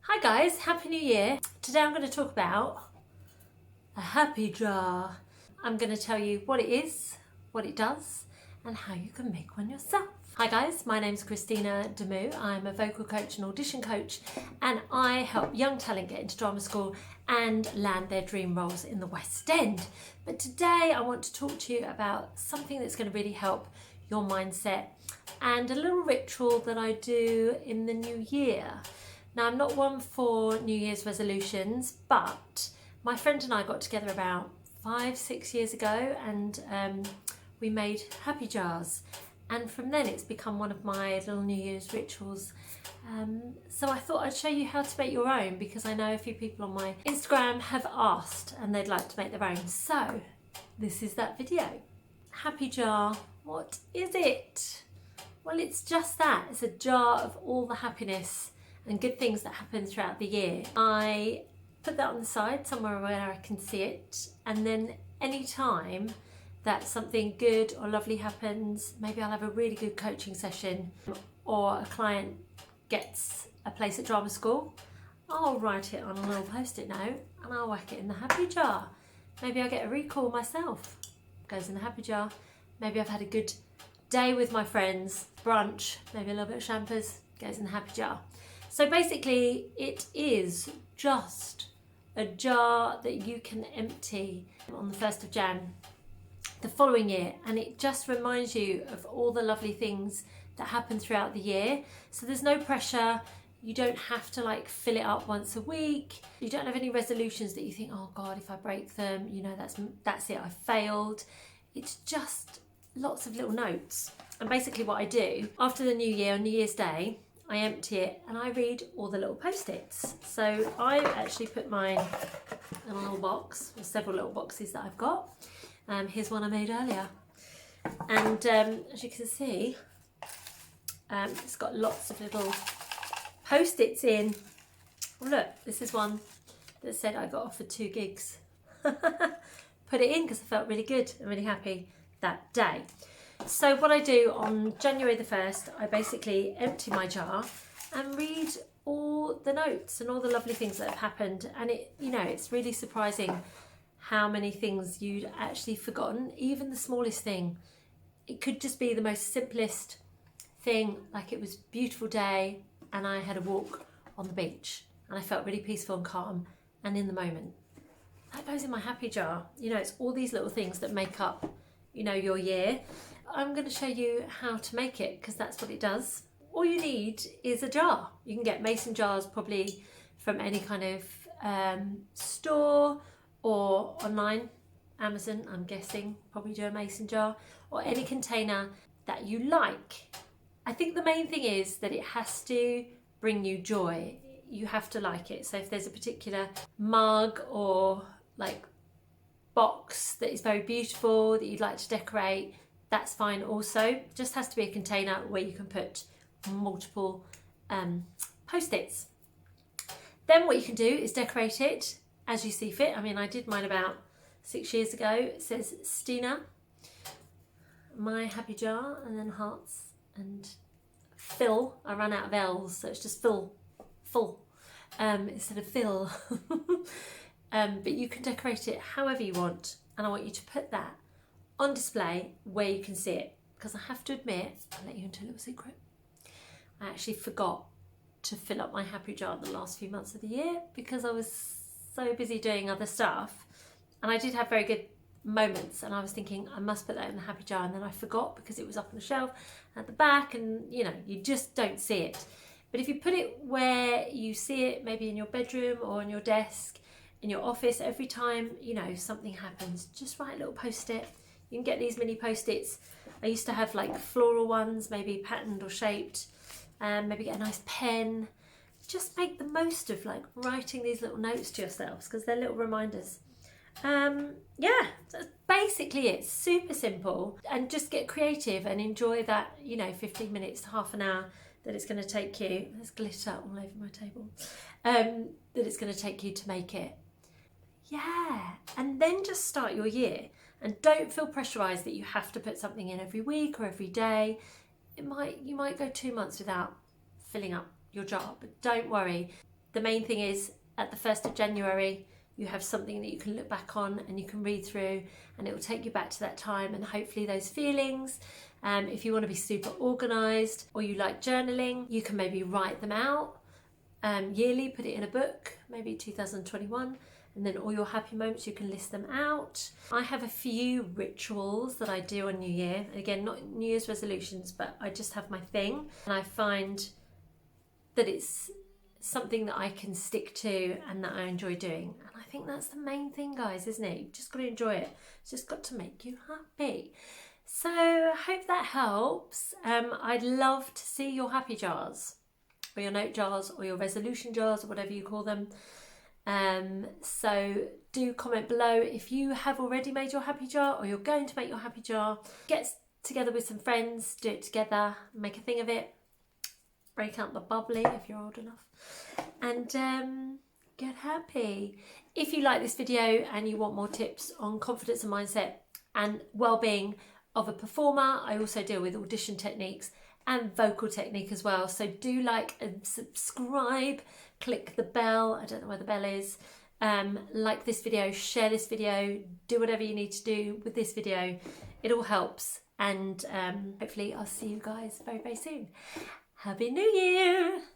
Hi guys, Happy New Year. Today I'm going to talk about a happy jar. I'm going to tell you what it is, what it does, and how you can make one yourself. Hi guys, my name's Kristina Demou. I'm a vocal coach and audition coach, and I help young talent get into drama school and land their dream roles in the West End. But today I want to talk to you about something that's going to really help your mindset and a little ritual that I do in the new year. Now, I'm not one for New Year's resolutions, but my friend and I got together about 5-6 years ago and we made happy jars. And from then it's become one of my little New Year's rituals. So I thought I'd show you how to make your own, because I know a few people on my Instagram have asked and they'd like to make their own. So this is that video. Happy jar, what is it? Well, it's just that. It's a jar of all the happiness and good things that happen throughout the year. I put that on the side somewhere where I can see it, and then any time that something good or lovely happens, maybe I'll have a really good coaching session or a client gets a place at drama school, I'll write it on a little post-it note and I'll whack it in the happy jar. Maybe I'll get a recall myself, goes in the happy jar. Maybe I've had a good day with my friends, brunch, maybe a little bit of champers, goes in the happy jar. So basically it is just a jar that you can empty on the 1st of Jan the following year, and it just reminds you of all the lovely things that happen throughout the year. So there's no pressure. You don't have to like fill it up once a week. You don't have any resolutions that you think, oh God, if I break them, you know, that's it, I failed. It's just lots of little notes. And basically what I do after the new year, on New Year's Day, I empty it and I read all the little post-its. So I actually put mine in a little box, or several little boxes that I've got. Here's one I made earlier. And as you can see, it's got lots of little post-its in. Oh, look, this is one that said I got offered 2 gigs. Put it in because I felt really good and really happy that day. So what I do on January the 1st, I basically empty my jar and read all the notes and all the lovely things that have happened. And it, you know, it's really surprising how many things you'd actually forgotten, even the smallest thing. It could just be the most simplest thing, like it was a beautiful day and I had a walk on the beach and I felt really peaceful and calm and in the moment. That goes in my happy jar. You know, it's all these little things that make up, you know, your year. I'm going to show you how to make it, because that's what it does. All you need is a jar. You can get mason jars probably from any kind of store or online. Amazon, I'm guessing, probably do a mason jar, or any container that you like. I think the main thing is that it has to bring you joy. You have to like it. So if there's a particular mug or like box that is very beautiful that you'd like to decorate, that's fine also. It just has to be a container where you can put multiple post-its. Then what you can do is decorate it as you see fit. I mean, I did mine about 6 years ago. It says Stina, my happy jar, and then hearts and fill. I ran out of L's, so it's just full instead of fill. But you can decorate it however you want, and I want you to put that on display where you can see it, because I have to admit, I'll let you into a little secret, I actually forgot to fill up my happy jar the last few months of the year because I was so busy doing other stuff, and I did have very good moments and I was thinking I must put that in the happy jar, and then I forgot because it was up on the shelf at the back, and you know, you just don't see it. But if you put it where you see it, maybe in your bedroom or on your desk, in your office, every time, you know, something happens, just write a little post-it. You can get these mini post-its. I used to have like floral ones, maybe patterned or shaped, maybe get a nice pen. Just make the most of like writing these little notes to yourselves, because they're little reminders. Yeah, that's basically it. Super simple, and just get creative and enjoy that, you know, 15 minutes to half an hour that it's going to take you. There's glitter all over my table. That it's going to take you to make it. Yeah, and then just start your year, and don't feel pressurized that you have to put something in every week or every day. You might go 2 months without filling up your jar, but don't worry. the main thing is at the 1st of January, you have something that you can look back on and you can read through, and it will take you back to that time and hopefully those feelings. If you want to be super organised or you like journaling, you can maybe write them out yearly, put it in a book, maybe 2021, and then all your happy moments, you can list them out. I have a few rituals that I do on New Year. Again, not New Year's resolutions, but I just have my thing, and I find that it's something that I can stick to and that I enjoy doing. And I think that's the main thing, guys, isn't it? You've just got to enjoy it. It's just got to make you happy. So I hope that helps. I'd love to see your happy jars, or your note jars, or your resolution jars, or whatever you call them. So do comment below if you have already made your happy jar, or you're going to make your happy jar. Get together with some friends, do it together, make a thing of it. Break out the bubbly if you're old enough, and get happy. If you like this video and you want more tips on confidence and mindset and well-being of a performer, I also deal with audition techniques and vocal technique as well. So do like and subscribe, click the bell, I don't know where the bell is, like this video, share this video, do whatever you need to do with this video. It all helps, and hopefully I'll see you guys very, very soon. Happy New Year!